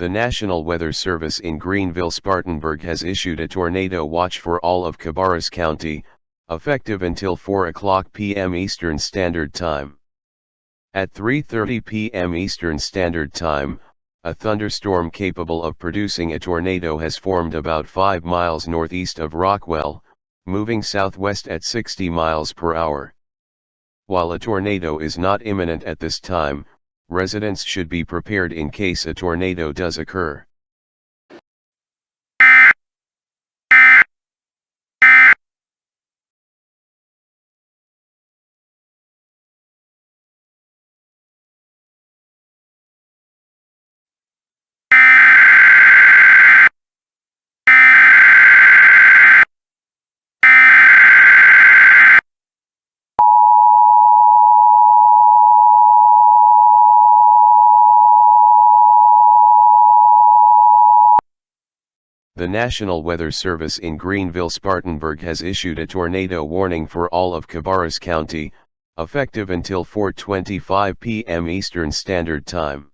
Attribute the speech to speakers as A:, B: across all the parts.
A: The National Weather Service in Greenville, Spartanburg has issued a tornado watch for all of Cabarrus County, effective until 4 p.m. Eastern Standard Time. At 3:30 p.m. Eastern Standard Time, a thunderstorm capable of producing a tornado has formed about 5 miles northeast of Rockwell, moving southwest at 60 miles per hour. While a tornado is not imminent at this time, residents should be prepared in case a tornado does occur. The National Weather Service in Greenville, Spartanburg has issued a tornado warning for all of Cabarrus County, effective until 4:25 p.m. Eastern Standard Time.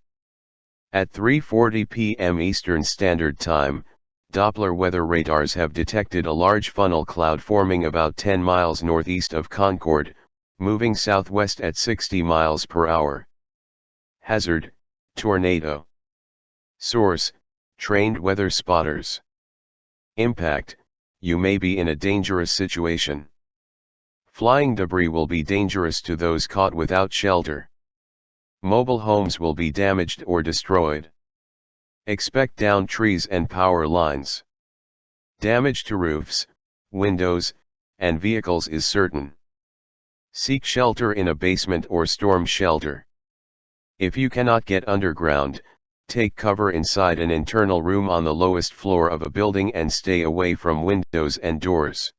A: At 3:40 p.m. Eastern Standard Time, Doppler weather radars have detected a large funnel cloud forming about 10 miles northeast of Concord, moving southwest at 60 miles per hour. Hazard: tornado. Source: trained weather spotters. Impact: you may be in a dangerous situation. Flying debris will be dangerous to those caught without shelter. Mobile homes will be damaged or destroyed. Expect downed trees and power lines. Damage to roofs, windows, and vehicles is certain. Seek shelter in a basement or storm shelter. If you cannot get underground, take cover inside an internal room on the lowest floor of a building and stay away from windows and doors.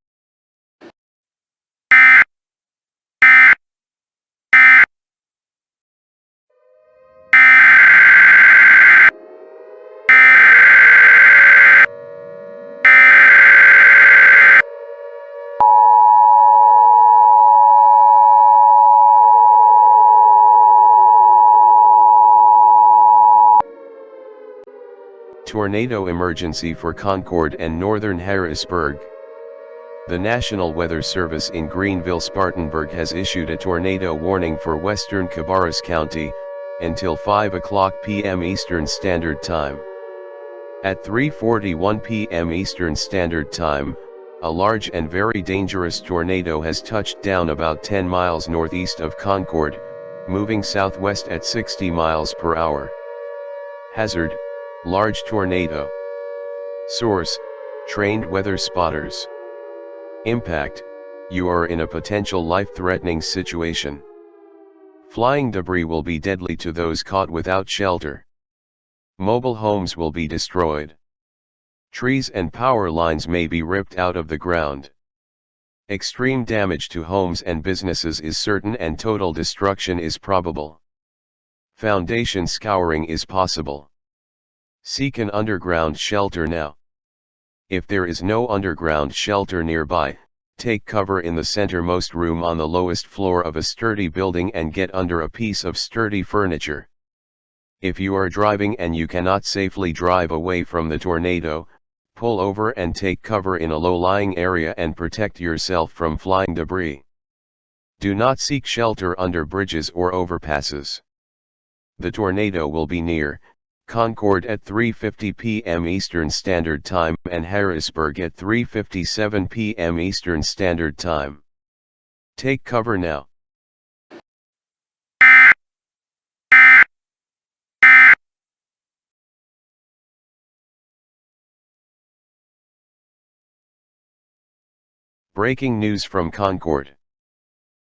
A: Tornado emergency for Concord and northern Harrisburg. The National Weather Service in Greenville, Spartanburg has issued a tornado warning for western Cabarrus County, until 5 p.m. Eastern Standard Time. At 3:41 p.m. Eastern Standard Time, a large and very dangerous tornado has touched down about 10 miles northeast of Concord, moving southwest at 60 miles per hour. Hazard: large tornado. Source: trained weather spotters. Impact: you are in a potential life-threatening situation. Flying debris will be deadly to those caught without shelter. Mobile homes will be destroyed. Trees and power lines may be ripped out of the ground. Extreme damage to homes and businesses is certain and total destruction is probable. Foundation scouring is possible. Seek an underground shelter now. If there is no underground shelter nearby, take cover in the centermost room on the lowest floor of a sturdy building and get under a piece of sturdy furniture. If you are driving and you cannot safely drive away from the tornado, pull over and take cover in a low-lying area and protect yourself from flying debris. Do not seek shelter under bridges or overpasses. The tornado will be near Concord at 3:50 p.m. Eastern Standard Time and Harrisburg at 3:57 p.m. Eastern Standard Time. Take cover now. Breaking news from Concord.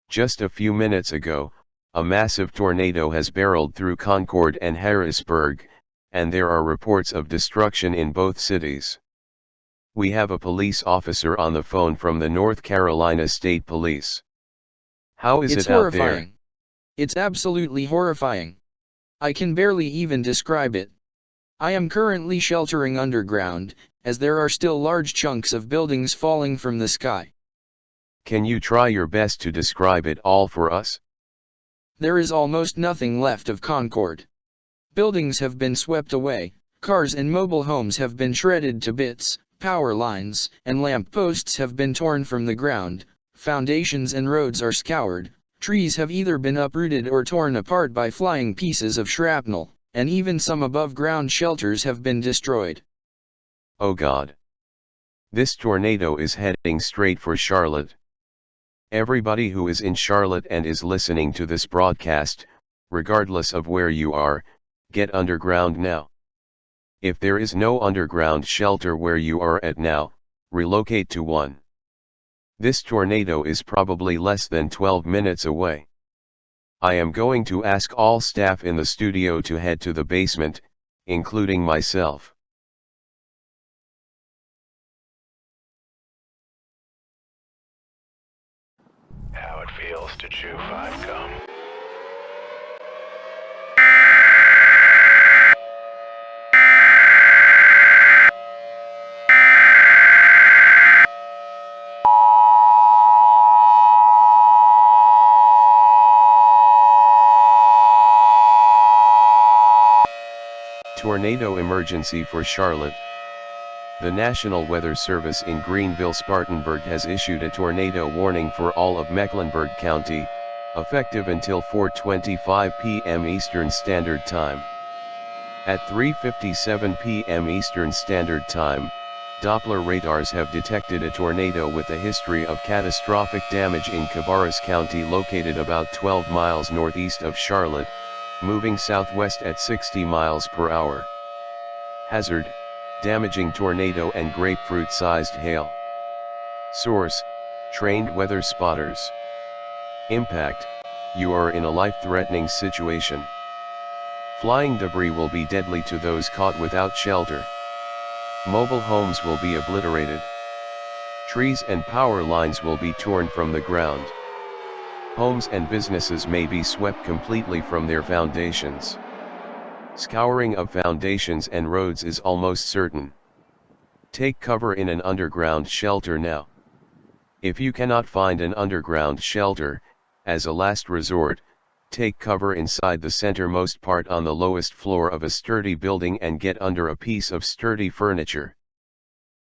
A: Just a few minutes ago, a massive tornado has barreled through Concord and Harrisburg, and there are reports of destruction in both cities. We have a police officer on the phone from the North Carolina State Police. How is it out there? It's horrifying.
B: It's absolutely horrifying. I can barely even describe it. I am currently sheltering underground, as there are still large chunks of buildings falling from the sky.
A: Can you try your best to describe it all for us?
B: There is almost nothing left of Concord. Buildings have been swept away, Cars and mobile homes have been shredded to bits, power lines and lamp posts have been torn from the ground, foundations and roads are scoured, trees have either been uprooted or torn apart by flying pieces of shrapnel, and even some above-ground shelters have been destroyed.
A: Oh God! This tornado is heading straight for Charlotte. Everybody who is in Charlotte and is listening to this broadcast, regardless of where you are, get underground now. If there is no underground shelter where you are at now, relocate to one. This tornado is probably less than 12 minutes away. I am going to ask all staff in the studio to head to the basement, including myself.
C: How it feels to chew 5 gum.
A: Tornado emergency for Charlotte. The National Weather Service in Greenville, Spartanburg has issued a tornado warning for all of Mecklenburg County, effective until 4:25 p.m. Eastern Standard Time. At 3:57 p.m. Eastern Standard Time, Doppler radars have detected a tornado with a history of catastrophic damage in Cabarrus County, located about 12 miles northeast of Charlotte, moving southwest at 60 miles per hour. Hazard: damaging tornado and grapefruit-sized hail. Source: trained weather spotters. Impact: you are in a life-threatening situation. Flying debris will be deadly to those caught without shelter. Mobile homes will be obliterated. Trees and power lines will be torn from the ground. Homes and businesses may be swept completely from their foundations. Scouring of foundations and roads is almost certain. Take cover in an underground shelter now. If you cannot find an underground shelter, as a last resort, take cover inside the centermost part on the lowest floor of a sturdy building and get under a piece of sturdy furniture.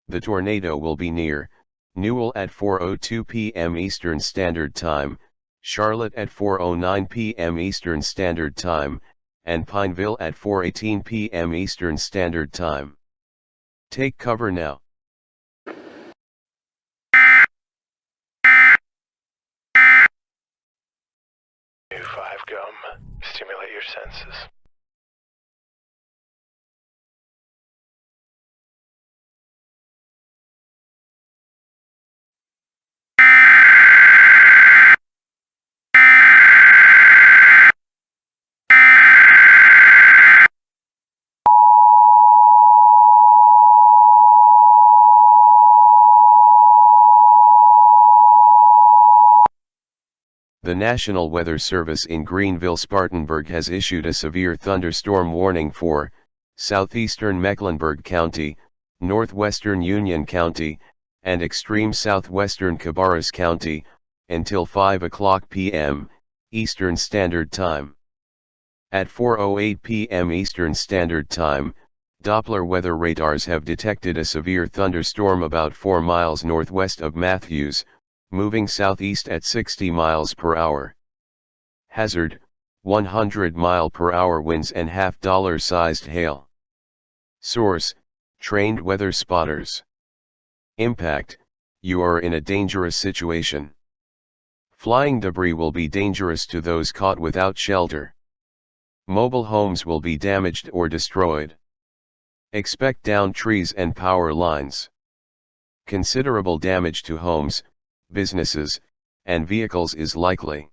A: The tornado will be near Newell at 4:02 p.m. Eastern Standard Time, Charlotte at 4:09 p.m. Eastern Standard Time, and Pineville at 4:18 p.m. Eastern Standard Time. Take cover now.
C: Chew 5 gum. Stimulate your senses.
A: The National Weather Service in Greenville, Spartanburg has issued a severe thunderstorm warning for southeastern Mecklenburg County, northwestern Union County, and extreme southwestern Cabarrus County, until 5 o'clock p.m. Eastern Standard Time. At 4:08 p.m. Eastern Standard Time, Doppler weather radars have detected a severe thunderstorm about 4 miles northwest of Matthews, moving southeast at 60 miles per hour. Hazard: 100-mile-per-hour winds and half-dollar-sized hail. Source: trained weather spotters. Impact: you are in a dangerous situation. Flying debris will be dangerous to those caught without shelter. Mobile homes will be damaged or destroyed. Expect downed trees and power lines. Considerable damage to homes, businesses, and vehicles is likely.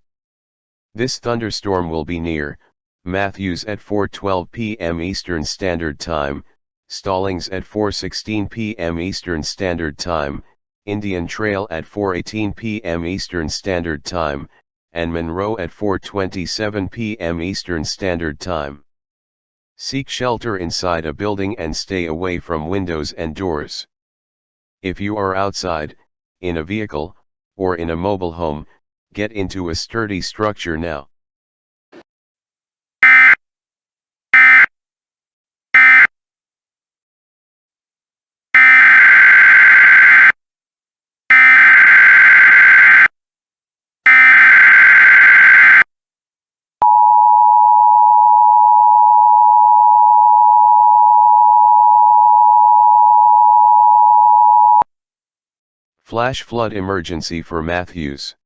A: This thunderstorm will be near Matthews at 4:12 p.m. Eastern Standard Time, Stallings at 4:16 p.m. Eastern Standard Time, Indian Trail at 4:18 p.m. Eastern Standard Time, and Monroe at 4:27 p.m. Eastern Standard Time. Seek shelter inside a building and stay away from windows and doors. If you are outside, in a vehicle, or in a mobile home, get into a sturdy structure now. Flash flood emergency for Matthews.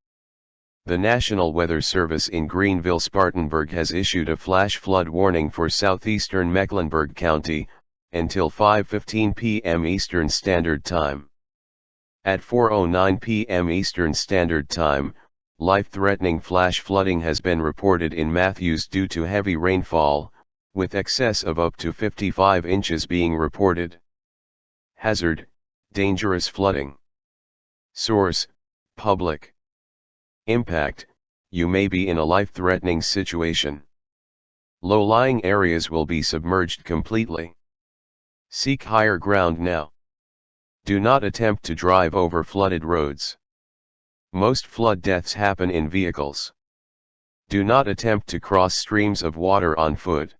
A: The National Weather Service in Greenville, Spartanburg has issued a flash flood warning for southeastern Mecklenburg County, until 5:15 p.m. Eastern Standard Time. At 4:09 p.m. Eastern Standard Time, life-threatening flash flooding has been reported in Matthews due to heavy rainfall, with excess of up to 55 inches being reported. Hazard: dangerous flooding. Source: public. Impact: you may be in a life-threatening situation. Low-lying areas will be submerged completely. Seek higher ground now. Do not attempt to drive over flooded roads. Most flood deaths happen in vehicles. Do not attempt to cross streams of water on foot.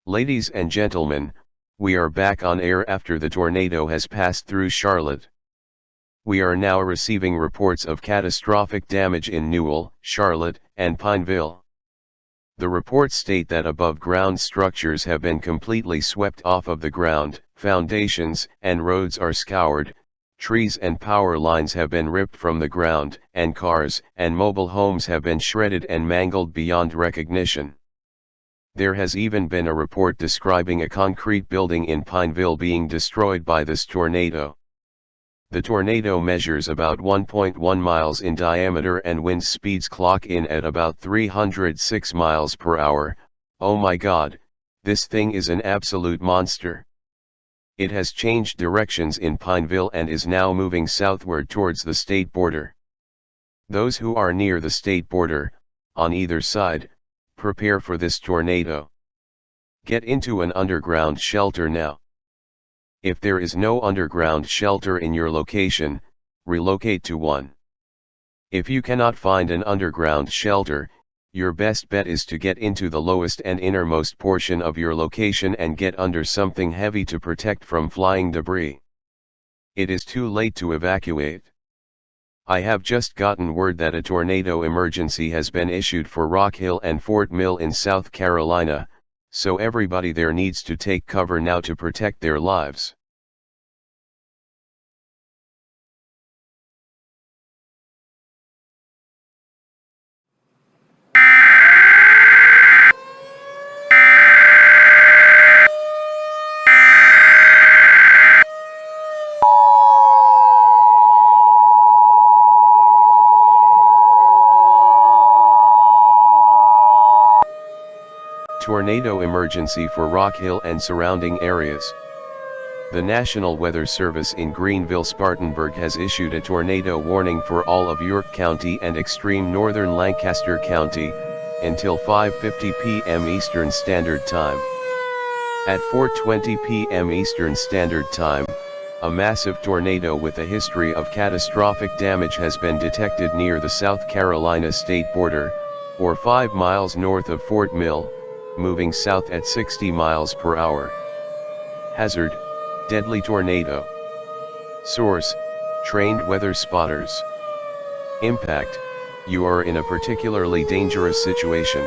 A: Ladies and gentlemen, we are back on air after the tornado has passed through Charlotte. We are now receiving reports of catastrophic damage in Newell, Charlotte, and Pineville. The reports state that above-ground structures have been completely swept off of the ground, foundations and roads are scoured, trees and power lines have been ripped from the ground, and cars and mobile homes have been shredded and mangled beyond recognition. There has even been a report describing a concrete building in Pineville being destroyed by this tornado. The tornado measures about 1.1 miles in diameter and wind speeds clock in at about 306 miles per hour. Oh my God, this thing is an absolute monster. It has changed directions in Pineville and is now moving southward towards the state border. Those who are near the state border, on either side, prepare for this tornado. Get into an underground shelter now. If there is no underground shelter in your location, relocate to one. If you cannot find an underground shelter, your best bet is to get into the lowest and innermost portion of your location and get under something heavy to protect from flying debris. It is too late to evacuate. I have just gotten word that a tornado emergency has been issued for Rock Hill and Fort Mill in South Carolina, so everybody there needs to take cover now to protect their lives. Tornado emergency for Rock Hill and surrounding areas. The National Weather Service in Greenville, Spartanburg has issued a tornado warning for all of York County and extreme northern Lancaster County, until 5:50 p.m. Eastern Standard Time. At 4:20 p.m. Eastern Standard Time, a massive tornado with a history of catastrophic damage has been detected near the South Carolina state border, or 5 miles north of Fort Mill, moving south at 60 miles per hour. Hazard: deadly tornado. Source: trained weather spotters. Impact: you are in a particularly dangerous situation.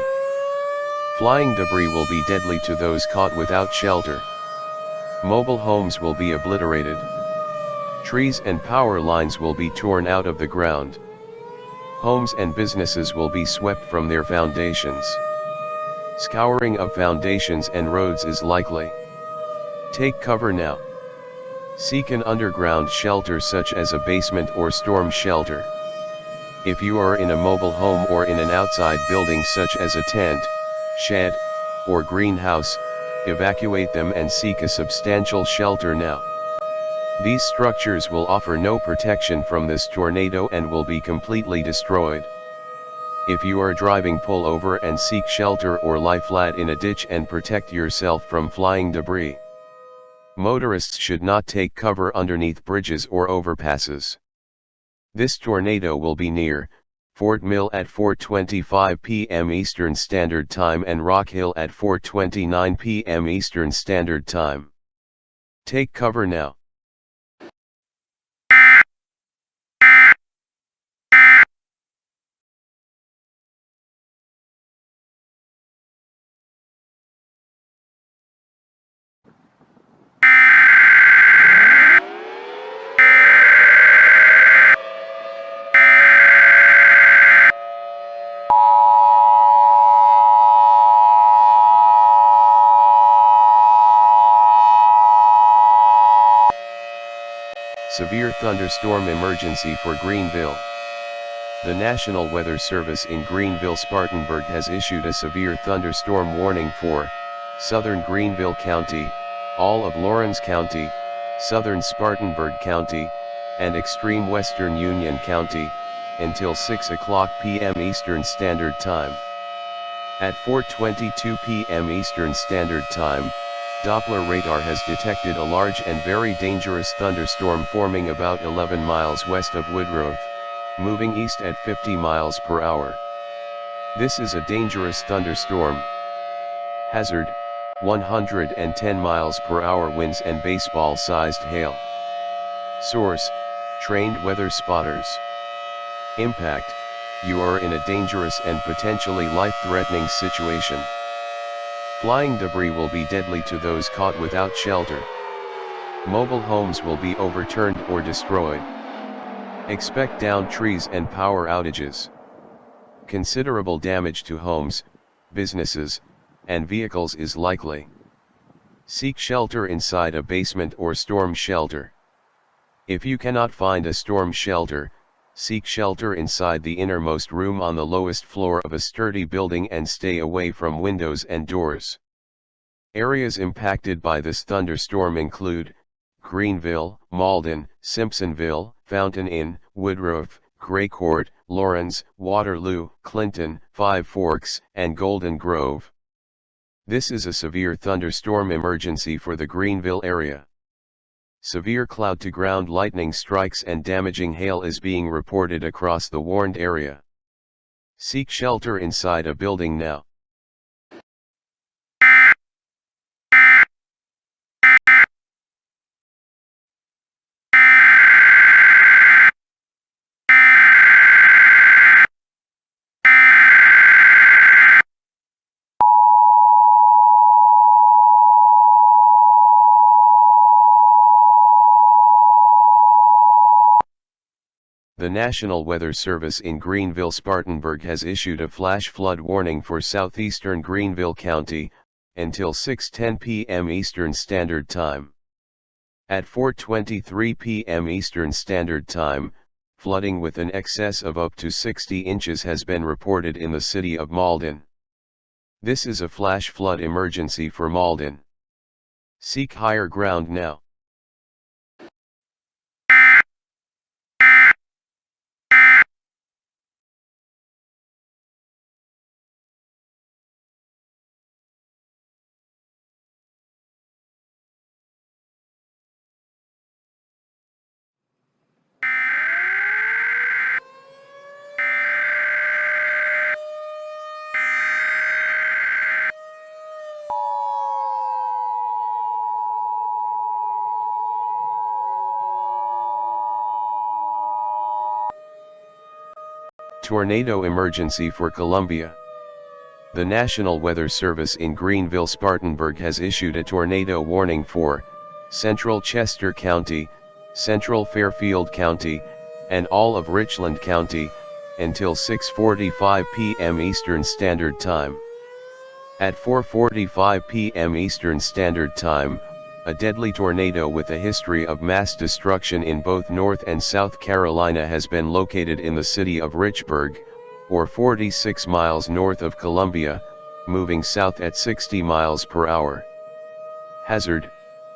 A: Flying debris will be deadly to those caught without shelter. Mobile homes will be obliterated. Trees and power lines will be torn out of the ground. Homes and businesses will be swept from their foundations. Scouring of foundations and roads is likely. Take cover now. Seek an underground shelter such as a basement or storm shelter. If you are in a mobile home or in an outside building such as a tent, shed, or greenhouse, evacuate them and seek a substantial shelter now. These structures will offer no protection from this tornado and will be completely destroyed. If you are driving, pull over and seek shelter or lie flat in a ditch and protect yourself from flying debris. Motorists should not take cover underneath bridges or overpasses. This tornado will be near Fort Mill at 4:25 p.m. Eastern Standard Time and Rock Hill at 4:29 p.m. Eastern Standard Time. Take cover now. Severe thunderstorm emergency for Greenville. The National Weather Service in Greenville, Spartanburg has issued a severe thunderstorm warning for southern Greenville County, all of Lawrence County, southern Spartanburg County, and extreme western Union County, until 6 o'clock p.m. Eastern Standard Time. At 4:22 p.m. Eastern Standard Time, Doppler radar has detected a large and very dangerous thunderstorm forming about 11 miles west of Woodruff, moving east at 50 miles per hour. This is a dangerous thunderstorm. Hazard: 110 miles per hour winds and baseball-sized hail. Source: trained weather spotters. Impact: you are in a dangerous and potentially life-threatening situation. Flying debris will be deadly to those caught without shelter. Mobile homes will be overturned or destroyed. Expect downed trees and power outages. Considerable damage to homes, businesses, and vehicles is likely. Seek shelter inside a basement or storm shelter. If you cannot find a storm shelter, seek shelter inside the innermost room on the lowest floor of a sturdy building and stay away from windows and doors. Areas impacted by this thunderstorm include Greenville, Malden, Simpsonville, Fountain Inn, Woodruff, Graycourt, Lawrence, Waterloo, Clinton, Five Forks, and Golden Grove. This is a severe thunderstorm emergency for the Greenville area. Severe cloud-to-ground lightning strikes and damaging hail is being reported across the warned area. Seek shelter inside a building now. The National Weather Service in Greenville, Spartanburg has issued a flash flood warning for southeastern Greenville County, until 6:10 p.m. Eastern Standard Time. At 4:23 p.m. Eastern Standard Time, flooding with an excess of up to 60 inches has been reported in the city of Malden. This is a flash flood emergency for Malden. Seek higher ground now. Tornado emergency for Colombia. The National Weather Service in Greenville, Spartanburg has issued a tornado warning for central Chester County, central Fairfield County, and all of Richland County, until 6:45 p.m. Eastern Standard Time. At 4:45 p.m. Eastern Standard Time, a deadly tornado with a history of mass destruction in both North and South Carolina has been located in the city of Richburg, or 46 miles north of Columbia, moving south at 60 miles per hour. Hazard: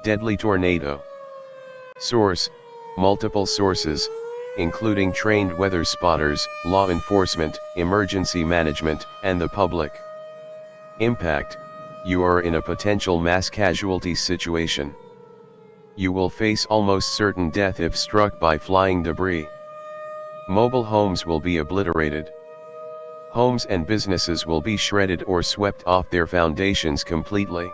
A: deadly tornado. Source: multiple sources, including trained weather spotters, law enforcement, emergency management, and the public. Impact: you are in a potential mass casualty situation. You will face almost certain death if struck by flying debris. Mobile homes will be obliterated. Homes and businesses will be shredded or swept off their foundations completely.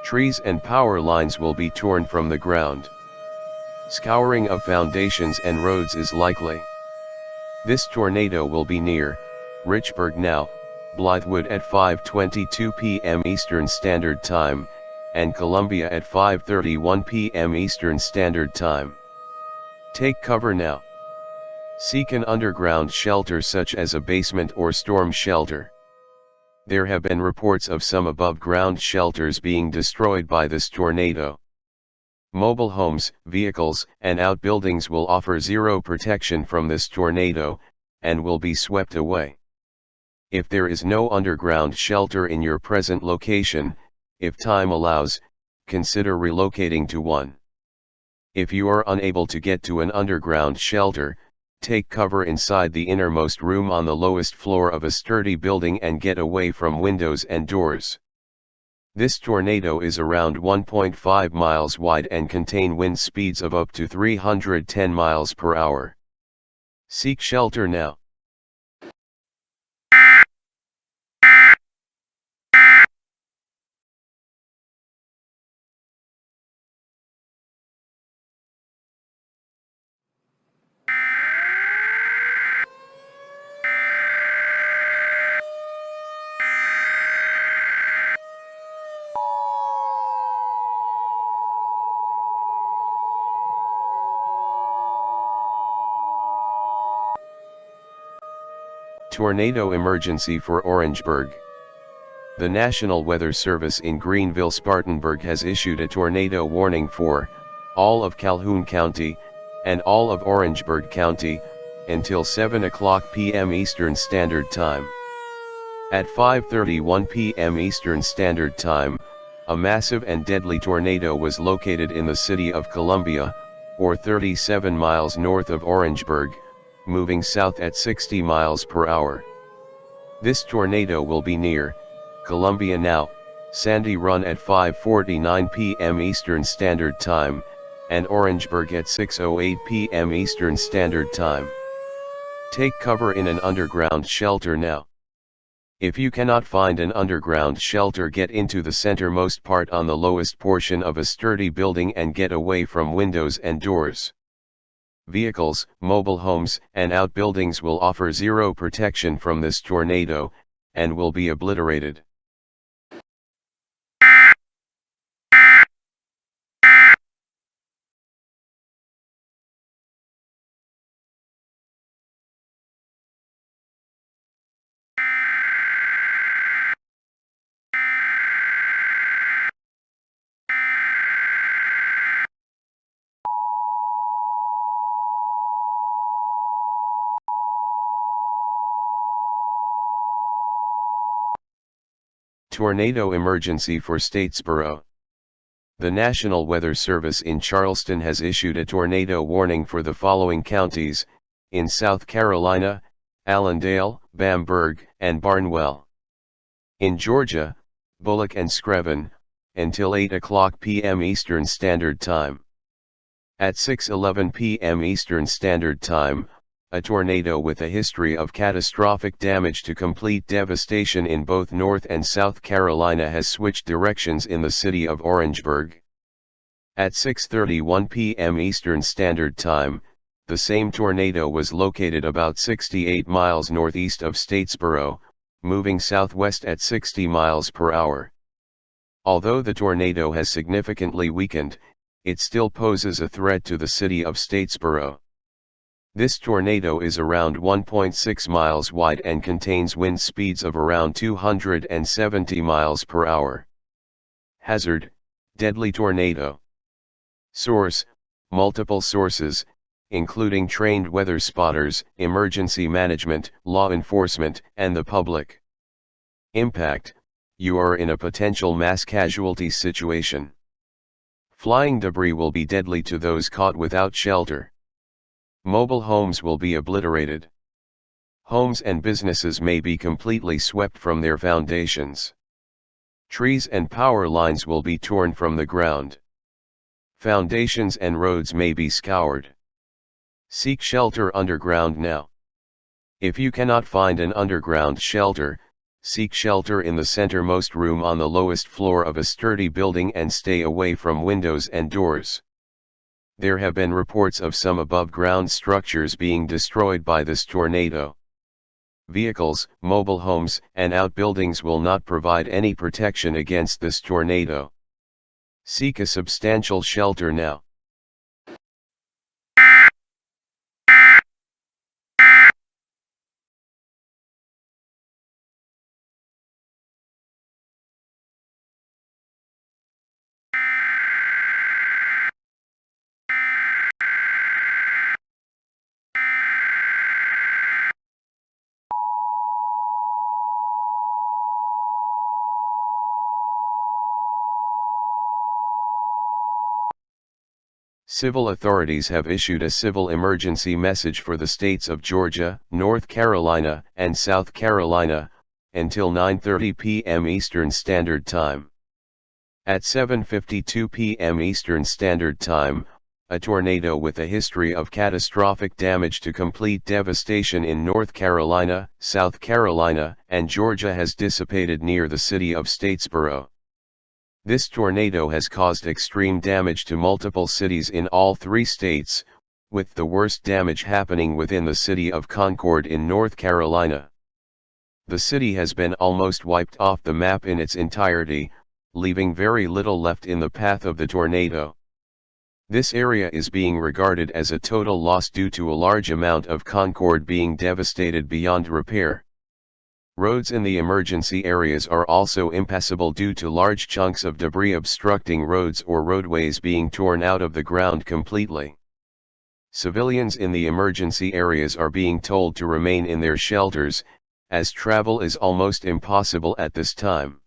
A: Trees and power lines will be torn from the ground. Scouring of foundations and roads is likely. This tornado will be near Richburg now, Blythewood at 5:22 p.m. Eastern Standard Time, and Columbia at 5:31 p.m. Eastern Standard Time. Take cover now. Seek an underground shelter such as a basement or storm shelter. There have been reports of some above-ground shelters being destroyed by this tornado. Mobile homes, vehicles, and outbuildings will offer zero protection from this tornado, and will be swept away. If there is no underground shelter in your present location, if time allows, consider relocating to one. If you are unable to get to an underground shelter, take cover inside the innermost room on the lowest floor of a sturdy building and get away from windows and doors. This tornado is around 1.5 miles wide and contain wind speeds of up to 310 miles per hour. Seek shelter now. Tornado emergency for Orangeburg. The National Weather Service in Greenville, Spartanburg has issued a tornado warning for all of Calhoun County and all of Orangeburg County until 7 o'clock p.m. Eastern Standard Time. At 5:31 p.m. Eastern Standard Time, a massive and deadly tornado was located in the city of Columbia, or 37 miles north of Orangeburg, moving south at 60 miles per hour. This tornado will be near Columbia now, Sandy Run at 5:49 p.m. Eastern Standard Time, and Orangeburg at 6:08 p.m. Eastern Standard Time. Take cover in an underground shelter now. If you cannot find an underground shelter, get into the centermost part on the lowest portion of a sturdy building and get away from windows and doors. Vehicles, mobile homes, and outbuildings will offer zero protection from this tornado, and will be obliterated. Tornado emergency for Statesboro. The National Weather Service in Charleston has issued a tornado warning for the following counties, in South Carolina, Allendale, Bamberg, and Barnwell. In Georgia, Bullock and Screven, until 8 o'clock p.m. Eastern Standard Time. At 6:11 p.m. Eastern Standard Time, a tornado with a history of catastrophic damage to complete devastation in both North and South Carolina has switched directions in the city of Orangeburg. At 6:31 p.m. Eastern Standard Time, the same tornado was located about 68 miles northeast of Statesboro, moving southwest at 60 miles per hour. Although the tornado has significantly weakened, it still poses a threat to the city of Statesboro. This tornado is around 1.6 miles wide and contains wind speeds of around 270 miles per hour. Hazard: deadly tornado. Source: multiple sources, including trained weather spotters, emergency management, law enforcement, and the public. Impact: you are in a potential mass casualty situation. Flying debris will be deadly to those caught without shelter. Mobile homes will be obliterated. Homes and businesses may be completely swept from their foundations. Trees and power lines will be torn from the ground. Foundations and roads may be scoured. Seek shelter underground now. If you cannot find an underground shelter, Seek shelter in the centermost room on the lowest floor of a sturdy building and stay away from windows and doors. There have been reports of some above-ground structures being destroyed by this tornado. Vehicles, mobile homes, and outbuildings will not provide any protection against this tornado. Seek a substantial shelter now. Civil authorities have issued a civil emergency message for the states of Georgia, North Carolina, and South Carolina, until 9:30 p.m. Eastern Standard Time. At 7:52 p.m. Eastern Standard Time, a tornado with a history of catastrophic damage to complete devastation in North Carolina, South Carolina, and Georgia has dissipated near the city of Statesboro. This tornado has caused extreme damage to multiple cities in all three states, with the worst damage happening within the city of Concord in North Carolina. The city has been almost wiped off the map in its entirety, leaving very little left in the path of the tornado. This area is being regarded as a total loss due to a large amount of Concord being devastated beyond repair. Roads in the emergency areas are also impassable due to large chunks of debris obstructing roads or roadways being torn out of the ground completely. Civilians in the emergency areas are being told to remain in their shelters, as travel is almost impossible at this time.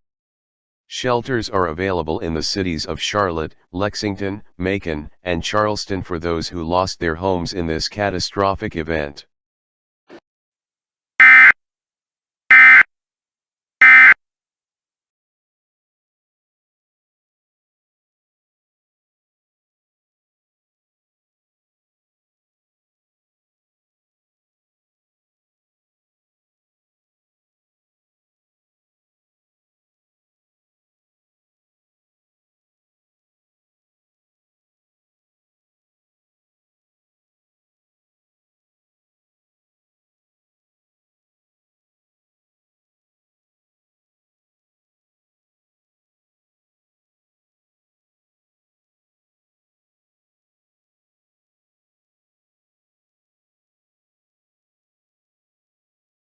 A: Shelters are available in the cities of Charlotte, Lexington, Macon, and Charleston for those who lost their homes in this catastrophic event.